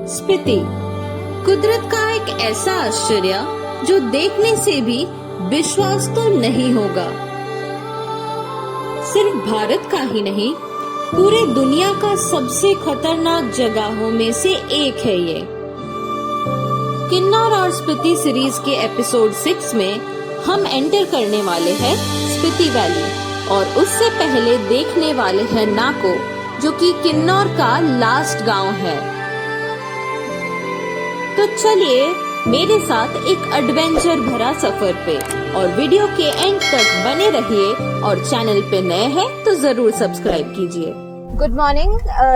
स्पीति, कुदरत का एक ऐसा आश्चर्य जो देखने से भी विश्वास तो नहीं होगा। सिर्फ भारत का ही नहीं, पूरे दुनिया का सबसे खतरनाक जगहों में से एक है ये। किन्नौर और स्पीति सीरीज के एपिसोड 6 में हम एंटर करने वाले हैं स्पीति वैली और उससे पहले देखने वाले हैं नाको, जो कि किन्नौर का लास्ट गांव है। तो चलिए मेरे साथ एक एडवेंचर भरा सफर पे, और वीडियो के एंड तक बने रहिए, और चैनल पे नए हैं तो जरूर सब्सक्राइब कीजिए। Good morning.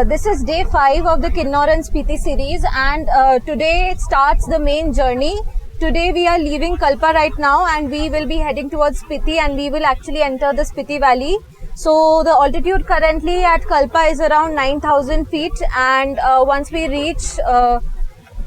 This is day 5 of the Kinnaur and Spiti series, and today it starts the main journey. Today we are leaving Kalpa right now, and we will be heading towards Spiti, and we will actually enter the Spiti Valley. So the altitude currently at Kalpa is around 9,000 feet, and once we reach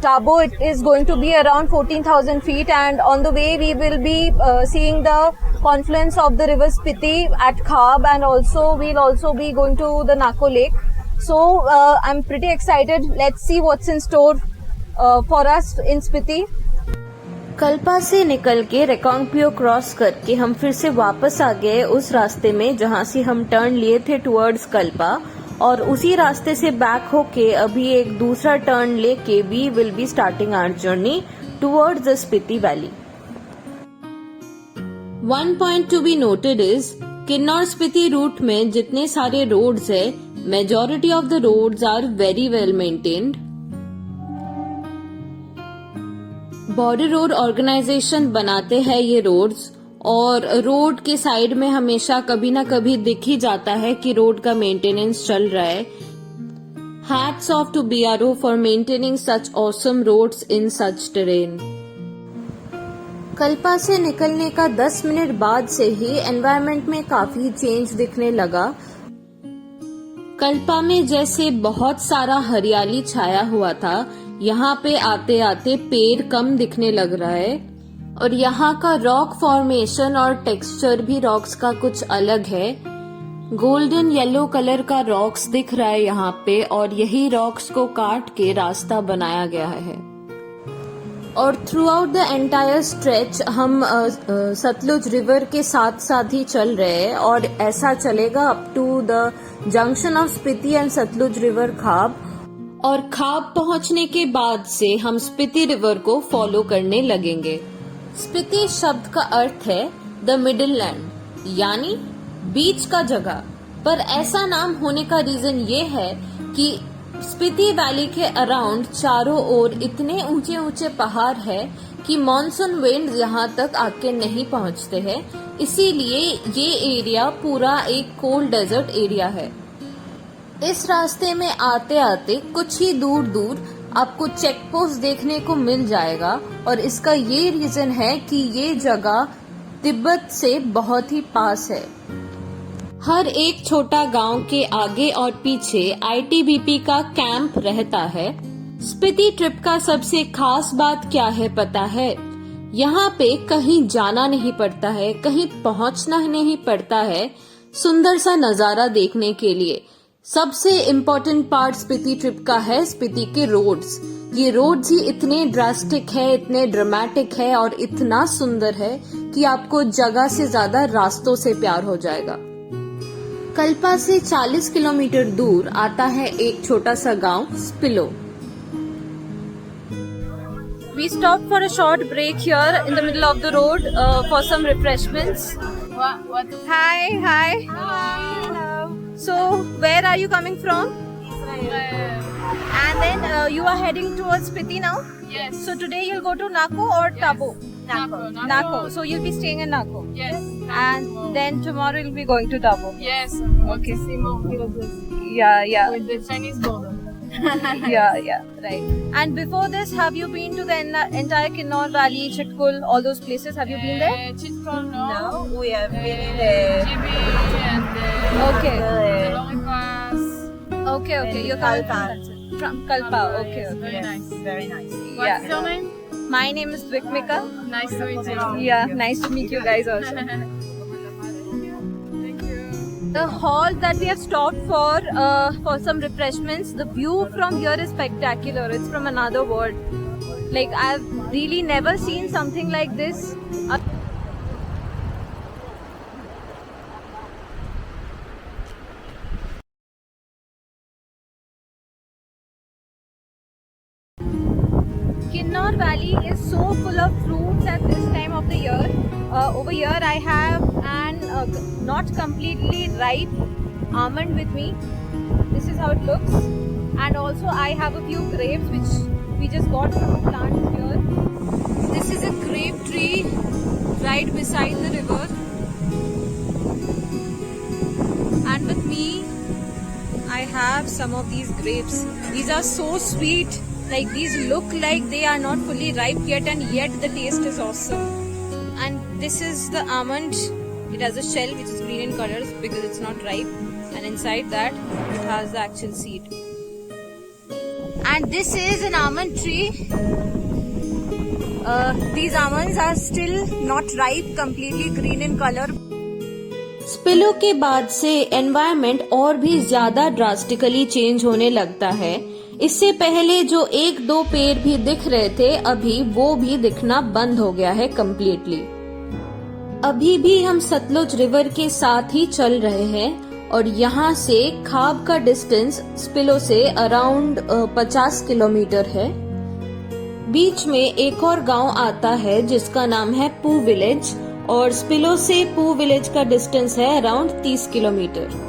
Tabo, it is going to be around 14,000 feet, and on the way we will be seeing the confluence of the river Spiti at Khab, and also we'll also be going to the Nako Lake. So I'm pretty excited. Let's see what's in store for us in Spiti. Kalpa से निकल के रेकोंगपियो cross करके हम फिर से वापस आ गए उस रास्ते में जहां से हम टर्न लिए थे टुवर्ड्स कल्पा, और उसी रास्ते से बैक होके अभी एक दूसरा टर्न लेके we will be starting our journey towards the Spiti valley. One point to be noted is Kinnaur Spiti route में जितने सारे रोड्स है, majority of the roads are very well maintained. Border road organization बनाते हैं ये रोड्स, और रोड के साइड में हमेशा कभी ना कभी दिख ही जाता है कि रोड का मेंटेनेंस चल रहा है। Hats off to BRO for maintaining such awesome roads in such terrain. Kalpa से निकलने का 10 मिनट बाद से ही एनवायरनमेंट में काफी चेंज दिखने लगा। कल्पा में जैसे बहुत सारा हरियाली छाया हुआ था, यहाँ पे आते आते पेड़ कम दिखने लग रहा है, और यहाँ का रॉक फॉर्मेशन और टेक्सचर भी रॉक्स का कुछ अलग है। गोल्डन येलो कलर का रॉक्स दिख रहा है यहाँ पे, और यही रॉक्स को काट के रास्ता बनाया गया है। और through out the entire stretch हम सतलुज रिवर के साथ साथ ही चल रहे हैं, और ऐसा चलेगा up to the junction of Spiti and Sutlej river Khab, और खाब पहुंचने के बाद से हम स्पीति रिवर को फॉलो करने लगेंगे। स्पीति शब्द का अर्थ है द मिडिल लैंड, यानी बीच का जगह, पर ऐसा नाम होने का रीजन ये है कि स्पीति वैली के अराउंड चारों ओर इतने ऊंचे ऊंचे पहाड़ है कि मॉनसून विंड यहाँ तक आके नहीं पहुँचते हैं, इसीलिए ये एरिया पूरा एक कोल्ड डेजर्ट एरिया है। इस रास्ते में आते आते कुछ ही दूर दूर आपको चेक पोस्ट देखने को मिल जाएगा, और इसका ये रीजन है कि ये जगह तिब्बत से बहुत ही पास है। हर एक छोटा गांव के आगे और पीछे आईटीबीपी का कैंप रहता है। स्पीति ट्रिप का सबसे खास बात क्या है पता है? यहाँ पे कहीं जाना नहीं पड़ता है, कहीं पहुँचना नहीं पड़ता है सुंदर सा नजारा देखने के लिए। सबसे इम्पोर्टेंट पार्ट स्पीति ट्रिप का है स्पीति के रोड्स। ये रोड्स ही इतने ड्रास्टिक है, इतने ड्रामेटिक है और इतना सुंदर है कि आपको जगह से ज्यादा रास्तों से प्यार हो जाएगा। कल्पा से 40 किलोमीटर दूर आता है एक छोटा सा गांव स्पिलो। We stopped for a short break here in the middle of the road for some refreshments. What? Hi. Hello. So where are you coming from? Israel. And then you are heading towards Spiti now? Yes. So today you'll go to Nako or Tabo? Nako. So you'll be staying in Nako? Yes. And then tomorrow you'll be going to Tabo? Yes. Okay. See more villages Yeah. with the Chinese border. Yeah, right. And before this, have you been to the entire Kinnaur Valley, Chitkul, all those places? Have you been there? Chitkul, no. No, we have been in the Jibi and Okay. the Longi Pass. Okay. You're Kalpa. from Kalpa. Okay. Very Yes, nice. very nice. What's Yeah. your name? My name is Dvikmika. Nice to meet you. Yeah, nice to meet you guys also. Thank you. The hall that we have stopped for some refreshments. The view from here is spectacular. It's from another world. Like, I've really never seen something like this. Kinnor Valley is so full of fruits at this time of the year. Over here I have an not completely ripe almond with me. This is how it looks. And also I have a few grapes which we just got from a plant here. This is a grape tree right beside the river. And with me I have some of these grapes. These are so sweet. Like, these look like they are not fully ripe yet, and yet the taste is awesome. And this is the almond. It has a shell which is green in color because it's not ripe, and inside that it has the actual seed. And this is an almond tree. These almonds are still not ripe, completely green in color. स्पिलो के बाद से environment और भी ज्यादा drastically change होने लगता है। इससे पहले जो एक दो पेड़ भी दिख रहे थे, अभी वो भी दिखना बंद हो गया है कम्प्लीटली। अभी भी हम सतलुज रिवर के साथ ही चल रहे हैं और यहाँ से खाब का डिस्टेंस स्पिलो से अराउंड 50 किलोमीटर है। बीच में एक और गांव आता है जिसका नाम है पू विलेज, और स्पिलो से पू विलेज का डिस्टेंस है अराउंड 30 किलोमीटर।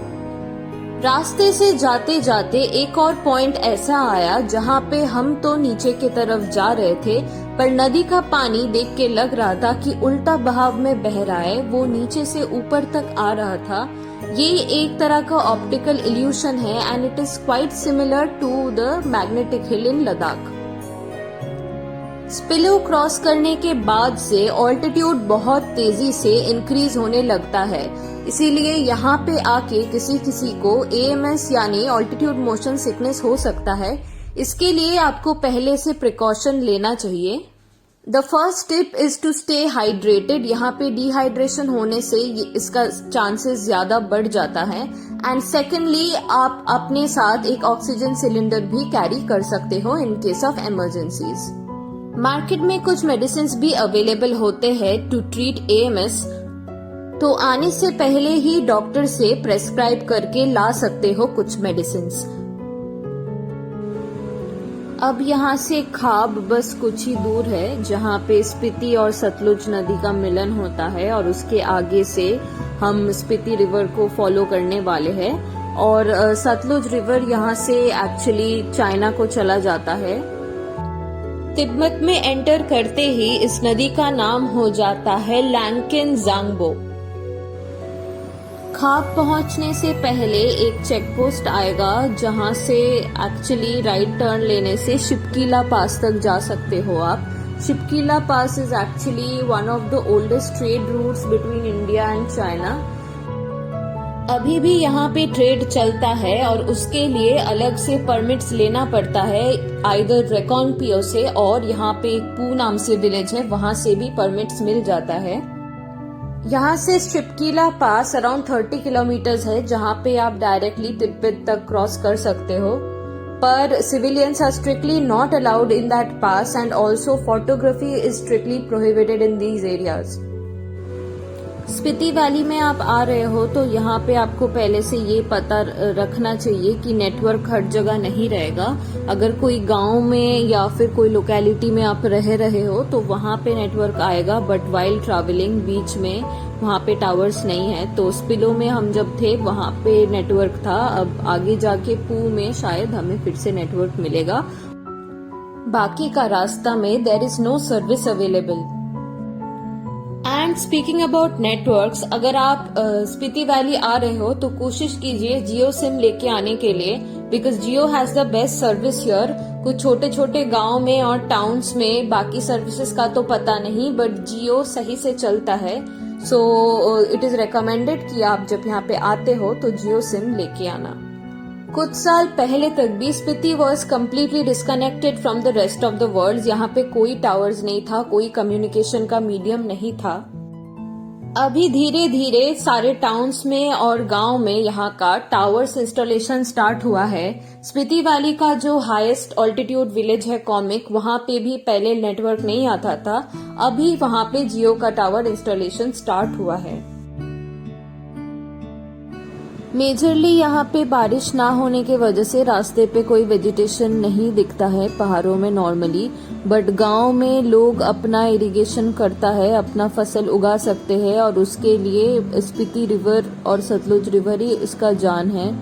रास्ते से जाते जाते एक और पॉइंट ऐसा आया जहाँ पे हम तो नीचे की तरफ जा रहे थे, पर नदी का पानी देख के लग रहा था कि उल्टा बहाव में बह रहा है, वो नीचे से ऊपर तक आ रहा था। ये एक तरह का ऑप्टिकल इल्यूशन है and it is quite similar to the magnetic hill in Ladakh. Spillow cross करने के बाद से ऑल्टीट्यूड बहुत तेजी से इंक्रीज होने लगता है, इसीलिए यहाँ पे आके किसी किसी को AMS यानी ऑल्टीट्यूड मोशन सिकनेस हो सकता है। इसके लिए आपको पहले से प्रिकॉशन लेना चाहिए। The first tip is to stay hydrated. यहाँ पे डिहाइड्रेशन होने से इसका चांसेस ज्यादा बढ़ जाता है। एंड सेकेंडली, आप अपने साथ एक ऑक्सीजन सिलेंडर भी कैरी कर सकते हो in case of emergencies. Market में कुछ मेडिसिन भी अवेलेबल होते हैं टू ट्रीट AMS, तो आने से पहले ही डॉक्टर से प्रेस्क्राइब करके ला सकते हो कुछ मेडिसिन। अब यहाँ से खाब बस कुछ ही दूर है, जहाँ पे स्पीति और सतलुज नदी का मिलन होता है, और उसके आगे से हम स्पीति रिवर को फॉलो करने वाले हैं। और सतलुज रिवर यहाँ से एक्चुअली चाइना को चला जाता है। तिब्बत में एंटर करते ही इस नदी का नाम हो जाता है लैंकिन जांगबो। खाब पहुंचने से पहले एक चेक पोस्ट आएगा, जहां से एक्चुअली राइट टर्न लेने से शिपकीला पास तक जा सकते हो आप। Shipkila pass is actually one of the oldest trade routes between India and China. अभी भी यहाँ पे ट्रेड चलता है और उसके लिए अलग से परमिट्स लेना पड़ता है, आइदर रेकॉनपियो से, और यहाँ पे एक पू नाम से विलेज है, वहां से भी परमिट्स मिल जाता है। यहाँ से शिपकीला पास अराउंड 30 किलोमीटर्स है, जहाँ पे आप डायरेक्टली तिब्बत तक क्रॉस कर सकते हो, पर civilians are strictly not allowed in that pass and also photography is strictly prohibited in these areas. Spiti valley में आप आ रहे हो तो यहाँ पे आपको पहले से ये पता रखना चाहिए कि नेटवर्क हर जगह नहीं रहेगा। अगर कोई गांव में या फिर कोई लोकेलिटी में आप रह रहे हो तो वहाँ पे नेटवर्क आएगा, बट वाइल ट्रैवलिंग बीच में वहाँ पे टावर्स नहीं है। तो स्पिलो में हम जब थे वहाँ पे नेटवर्क था, अब आगे जाके पू में शायद हमें फिर से नेटवर्क मिलेगा। बाकी का रास्ता में there is no service available. And speaking about networks, अगर आप स्पीति वैली आ रहे हो तो कोशिश कीजिए जियो सिम लेके आने के लिए, because Jio has the best service here. कुछ छोटे छोटे गांव में और टाउन्स में बाकी सर्विसेज का तो पता नहीं, बट जियो सही से चलता है। सो इट इज रिकमेंडेड कि आप जब यहाँ पे आते हो तो जियो सिम लेके आना। कुछ साल पहले तक भी Spiti was completely disconnected from the rest of the world. यहाँ पे कोई टावर्स नहीं था, कोई कम्युनिकेशन का मीडियम नहीं था। अभी धीरे धीरे सारे टाउन्स में और गांव में यहाँ का टावर्स इंस्टॉलेशन स्टार्ट हुआ है। स्पीति वैली का जो हाईएस्ट ऑल्टीट्यूड विलेज है कॉमिक, वहाँ पे भी पहले नेटवर्क नहीं आता था। अभी वहाँ पे जियो का टावर इंस्टॉलेशन स्टार्ट हुआ है। मेजरली यहाँ पे बारिश ना होने के वजह से रास्ते पे कोई वेजिटेशन नहीं दिखता है पहाड़ों में नॉर्मली, बट गांव में लोग अपना इरिगेशन करता है, अपना फसल उगा सकते हैं और उसके लिए स्पीति रिवर और सतलुज रिवर ही इसका जान है।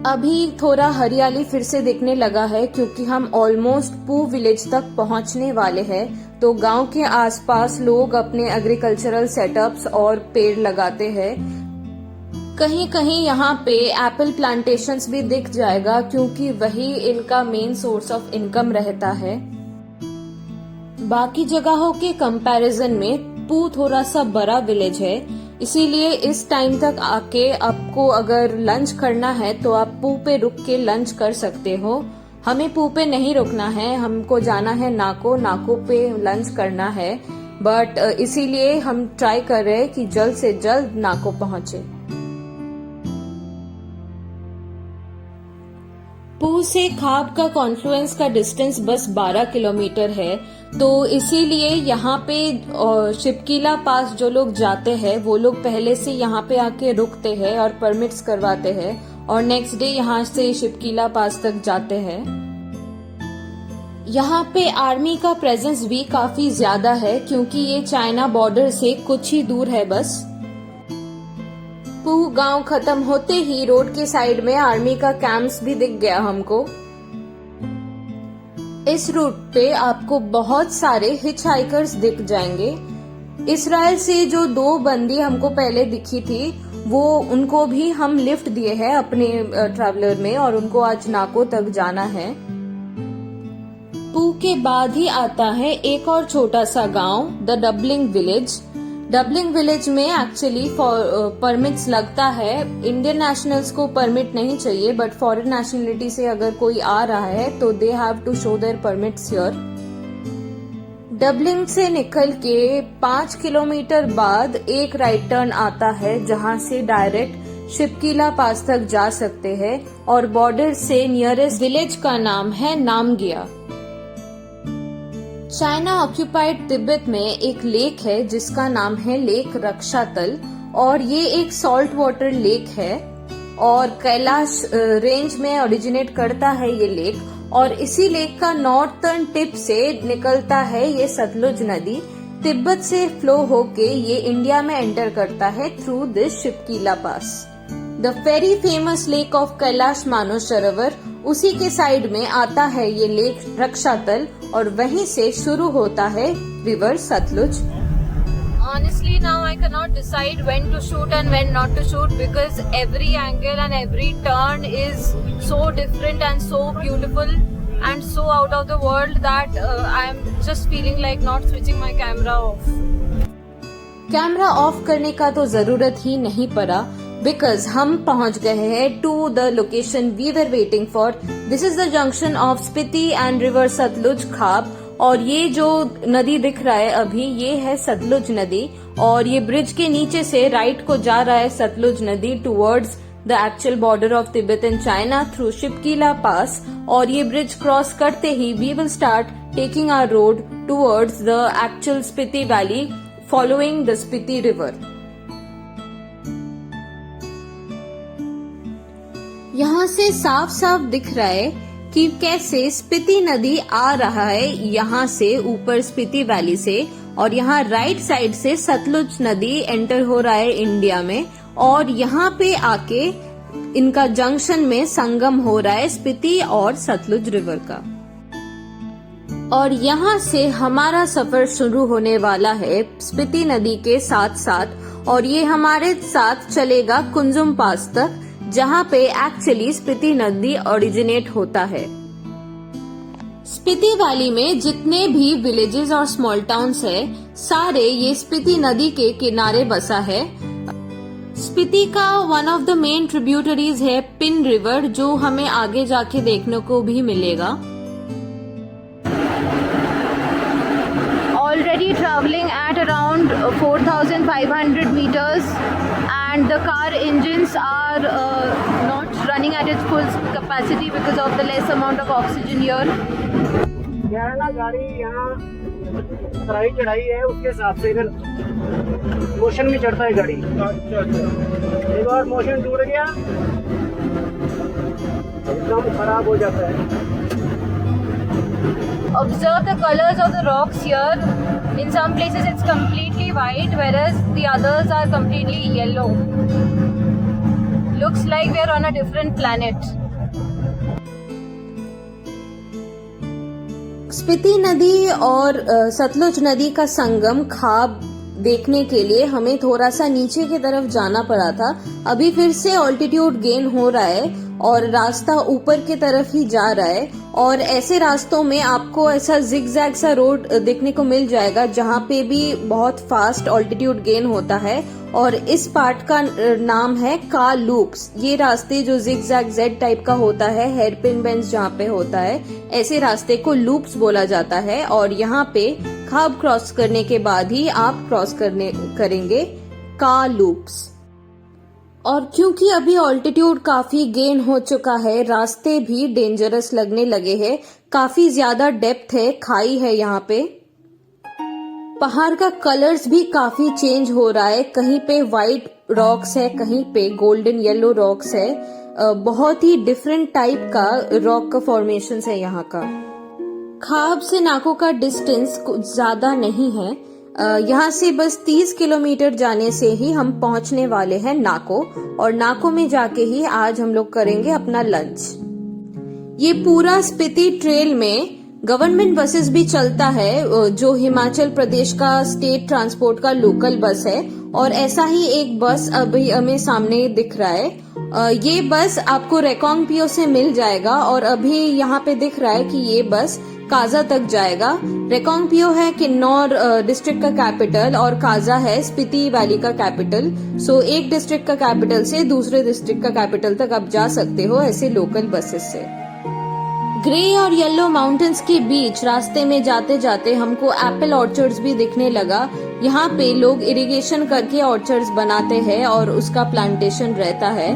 अभी थोड़ा हरियाली फिर से दिखने लगा है क्योंकि हम ऑलमोस्ट पू विलेज तक पहुंचने वाले हैं। तो गांव के आसपास लोग अपने एग्रीकल्चरल सेटअप्स और पेड़ लगाते हैं। कहीं कहीं यहाँ पे एप्पल प्लांटेशंस भी दिख जाएगा क्योंकि वही इनका मेन सोर्स ऑफ इनकम रहता है। बाकी जगहों के कंपैरिजन में पू थोड़ा सा बड़ा विलेज है, इसीलिए इस टाइम तक आके आपको अगर लंच करना है तो आप पू पे रुक के लंच कर सकते हो। हमें पू पे नहीं रुकना है, हमको जाना है नाको पे लंच करना है, बट इसीलिए हम ट्राई कर रहे हैं कि जल्द से जल्द नाको पहुंचे। पू से खाब का कॉन्फ्लुएंस का डिस्टेंस बस 12 किलोमीटर है, तो इसीलिए यहाँ पे शिपकीला पास जो लोग जाते हैं वो लोग पहले से यहाँ पे आके रुकते हैं और परमिट्स करवाते हैं और नेक्स्ट डे यहाँ से शिपकीला पास तक जाते हैं। यहाँ पे आर्मी का प्रेजेंस भी काफी ज्यादा है क्योंकि ये चाइना बॉर्डर से कुछ ही दूर है बस। पू गांव खत्म होते ही रोड के साइड में आर्मी का कैंप्स भी दिख गया हमको। इस रूट पे आपको बहुत सारे हिच हाइकर्स दिख जाएंगे। इसराइल से जो 2 बंदी हमको पहले दिखी थी वो उनको भी हम लिफ्ट दिए हैं अपने ट्रैवलर में और उनको आज नाको तक जाना है। पू के बाद ही आता है एक और छोटा सा गांव, the doubling village. Doubling village में एक्चुअली परमिट्स लगता है। इंडियन नेशनल्स को परमिट नहीं चाहिए, बट फॉरेन नेशनलिटी से अगर कोई आ रहा है तो they have to show their permits here. Dubling से निकल के 5 किलोमीटर बाद एक राइट टर्न आता है जहां से डायरेक्ट शिपकीला पास तक जा सकते हैं और बॉर्डर से नियरेस्ट विलेज का नाम है नामगिया। चाइना ऑक्यूपाइड तिब्बत में एक लेक है जिसका नाम है लेक रक्षातल और ये एक सॉल्ट वाटर लेक है और कैलाश रेंज में ओरिजिनेट करता है ये लेक और इसी लेक का नॉर्थर्न टिप से निकलता है ये सतलुज नदी। तिब्बत से फ्लो होके ये इंडिया में एंटर करता है through this Shipkila pass. The very famous lake of Kailash Mansarovar उसी के साइड में आता है ये लेक रक्षातल और वहीं से शुरू होता है river Sutlej. Honestly, now I cannot decide when to shoot and when not to shoot because every angle and every turn is so different and so beautiful and so out of the world that I am just feeling like not switching my camera off. Camera off करने का तो जरूरत ही नहीं पड़ा because हम पहुंच गए हैं to the location we were waiting for. This is the junction of Spiti and river Sutlej Khab और ये जो नदी दिख रहा है अभी ये है सतलुज नदी और ये ब्रिज के नीचे से राइट को जा रहा है सतलुज नदी towards the actual border of Tibet and China through Shipkila pass और ये ब्रिज क्रॉस करते ही we will start taking our road towards the actual Spiti valley following the Spiti river. यहाँ से साफ साफ दिख रहा है कि कैसे स्पीति नदी आ रहा है यहाँ से ऊपर स्पीति वैली से और यहाँ राइट साइड से सतलुज नदी एंटर हो रहा है इंडिया में और यहाँ पे आके इनका जंक्शन में संगम हो रहा है स्पीति और सतलुज रिवर का और यहाँ से हमारा सफर शुरू होने वाला है स्पीति नदी के साथ साथ और ये हमारे साथ चलेगा कुंजुम पास तक जहाँ पे एक्चुअली स्पीति नदी ओरिजिनेट होता है। स्पीति वैली में जितने भी विलेजेस और स्मॉल टाउन्स है सारे ये स्पीति नदी के किनारे बसा है। स्पीति का one of the main tributaries है पिन रिवर जो हमें आगे जाके देखने को भी मिलेगा। Already traveling at around 4,500 meters, and the car engines are not running at its full capacity because of the less amount of oxygen here. क्या है ना, गाड़ी यहाँ चढ़ाई चढ़ाई है, उसके हिसाब से इधर मोशन में चढ़ता है गाड़ी। एक बार मोशन टूट गया, एकदम खराब हो जाता है। Observe the colors of the rocks here. In some places it's completely white, whereas the others are completely yellow. Looks like we are on a different planet. Spiti नदी और सतलुज नदी का संगम खाब देखने के लिए हमें थोड़ा सा नीचे की तरफ जाना पड़ा था। अभी फिर से ऑल्टीट्यूड गेन हो रहा है और रास्ता ऊपर की तरफ ही जा रहा है, और ऐसे रास्तों में आपको ऐसा जिगजैग सा रोड देखने को मिल जाएगा जहाँ पे भी बहुत फास्ट ऑल्टीट्यूड गेन होता है, और इस पार्ट का नाम है का लूप्स। ये रास्ते जो जिगजैग जेड टाइप का होता है, हेयरपिन बेंड्स जहाँ पे होता है, ऐसे रास्ते को लूप्स बोला जाता है। और यहाँ पे खाब क्रॉस करने के बाद ही आप क्रॉस करेंगे का लूप्स। और क्योंकि अभी ऑल्टीट्यूड काफी गेन हो चुका है, रास्ते भी डेंजरस लगने लगे हैं, काफी ज्यादा डेप्थ है, खाई है यहाँ पे। पहाड़ का कलर्स भी काफी चेंज हो रहा है, कहीं पे वाइट रॉक्स है, कहीं पे गोल्डन येलो रॉक्स है। बहुत ही डिफरेंट टाइप का रॉक का फॉर्मेशन है यहाँ का। खाब से नाको का डिस्टेंस कुछ ज्यादा नहीं है, यहाँ से बस 30 किलोमीटर जाने से ही हम पहुंचने वाले हैं नाको, और नाको में जाके ही आज हम लोग करेंगे अपना लंच। ये पूरा स्पीति ट्रेल में गवर्नमेंट बसेस भी चलता है, जो हिमाचल प्रदेश का स्टेट ट्रांसपोर्ट का लोकल बस है, और ऐसा ही एक बस अभी हमें सामने दिख रहा है। ये बस आपको रेकोंगपियो से मिल जाएगा, और अभी यहाँ पे दिख रहा है कि ये बस काजा तक जाएगा। रेकोंगपियो है किन्नौर डिस्ट्रिक्ट का कैपिटल, और काजा है स्पीति वैली का कैपिटल। सो एक डिस्ट्रिक्ट का कैपिटल से दूसरे डिस्ट्रिक्ट का कैपिटल तक आप जा सकते हो ऐसे लोकल बसेस से। ग्रे और येलो माउंटेन्स के बीच रास्ते में जाते जाते हमको एप्पल ऑर्चर्ड्स भी दिखने लगा। यहाँ पे लोग इरिगेशन करके ऑर्चर्ड्स बनाते हैं और उसका प्लांटेशन रहता है।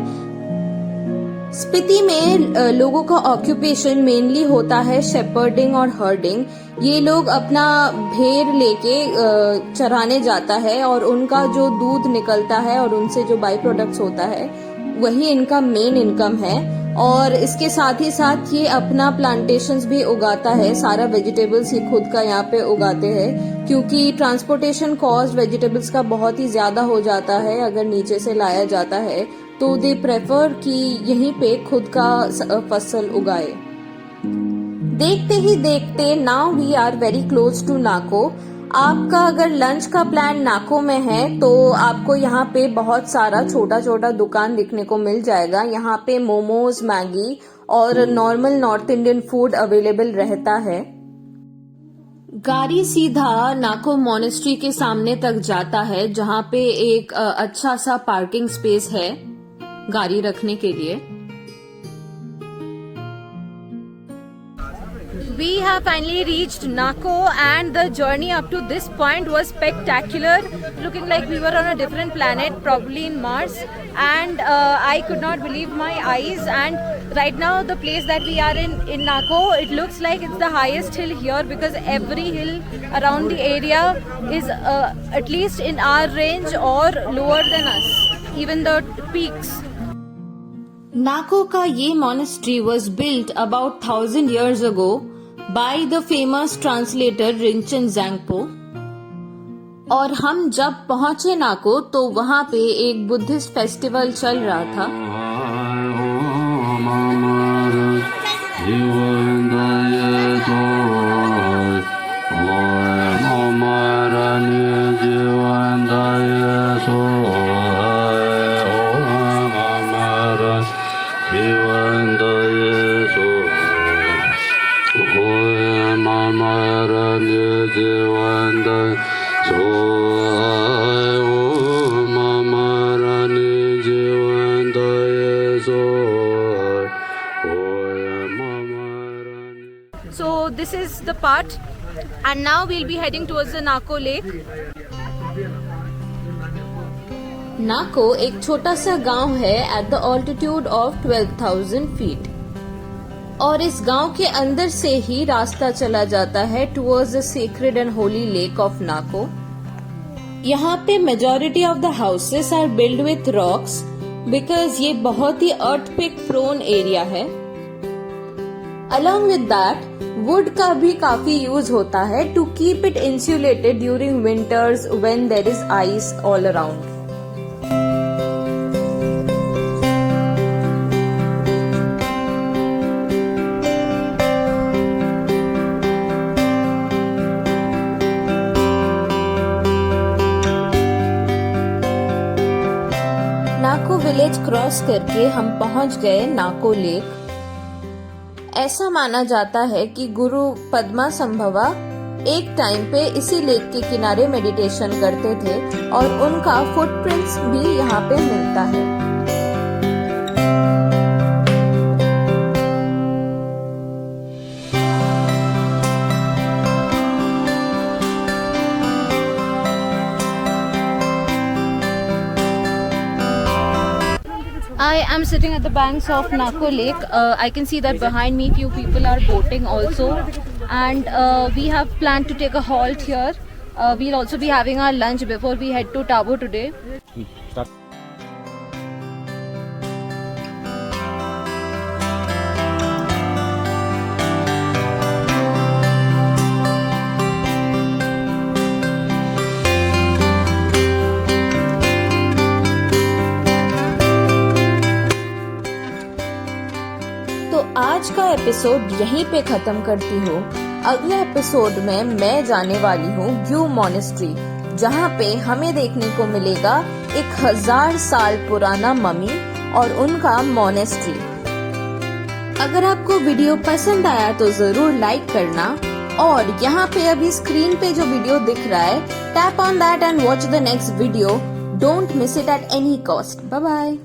स्पीति में लोगों का ऑक्यूपेशन मेनली होता है शेपर्डिंग और हर्डिंग। ये लोग अपना भेड़ लेके चराने जाता है, और उनका जो दूध निकलता है और उनसे जो बाई प्रोडक्ट्स होता है वही इनका मेन इनकम है। और इसके साथ ही साथ ये अपना प्लांटेशंस भी उगाता है, सारा वेजिटेबल्स ये खुद का यहाँ पे उगाते हैं, क्योंकि ट्रांसपोर्टेशन कॉस्ट वेजिटेबल्स का बहुत ही ज्यादा हो जाता है अगर नीचे से लाया जाता है, तो दे प्रेफर कि यहीं पे खुद का फसल उगाए। देखते ही देखते now we are very close to Nako. आपका अगर लंच का प्लान नाको में है तो आपको यहाँ पे बहुत सारा छोटा छोटा दुकान दिखने को मिल जाएगा। यहाँ पे मोमोज, मैगी और normal north Indian food available रहता है। गाड़ी सीधा नाको मोनेस्ट्री के सामने तक जाता है, जहाँ पे एक अच्छा सा पार्किंग स्पेस है गाड़ी रखने के लिए। We have finally reached Nako, and the journey up to this point was spectacular, looking like we were on a different planet, probably in Mars, and I could not believe my eyes. And right now the place that we are in Nako, it looks like it's the highest hill here, because every hill around the area is at least in our range or lower than us, even the peaks. नाको का ये monastery was built about 1000 years ago by the famous translator Rinchen ज़ैंगपो। और हम जब पहुंचे नाको तो वहाँ पे एक बुद्धिस्ट फेस्टिवल चल रहा था। So this is the part And now we'll be heading towards the Nako Lake. नाको एक छोटा सा गांव है at the altitude of 12,000 feet और इस गांव के अंदर से ही रास्ता चला जाता है towards the secret and holy lake of Nako. यहाँ पे majority of the houses are build with rocks because ये बहुत ही अर्थक्वेक प्रोन एरिया है। अलॉन्ग विद दैट वुड का भी काफी यूज होता है to keep it insulated during winters when there is ice all around. Nako village cross करके हम पहुंच गए नाको लेक। ऐसा माना जाता है कि गुरु पद्मा संभवा एक टाइम पे इसी लेक के किनारे मेडिटेशन करते थे और उनका फुटप्रिंट्स भी यहाँ पे मिलता है। I am sitting at the banks of Nako Lake. I can see that behind me few people are boating also, and we have planned to take a halt here. We'll also be having our lunch before we head to Tabo today. तो आज का episode यहीं पे खत्म करती हूँ। अगले episode में मैं जाने वाली हूँ ग्यू मॉनेस्ट्री, जहाँ पे हमें देखने को मिलेगा 1000 साल पुराना ममी और उनका मॉनेस्ट्री। अगर आपको वीडियो पसंद आया तो जरूर लाइक करना और यहाँ पे अभी स्क्रीन पे जो वीडियो दिख रहा है, tap on that and watch the next video. Don't miss it at any cost. Bye bye.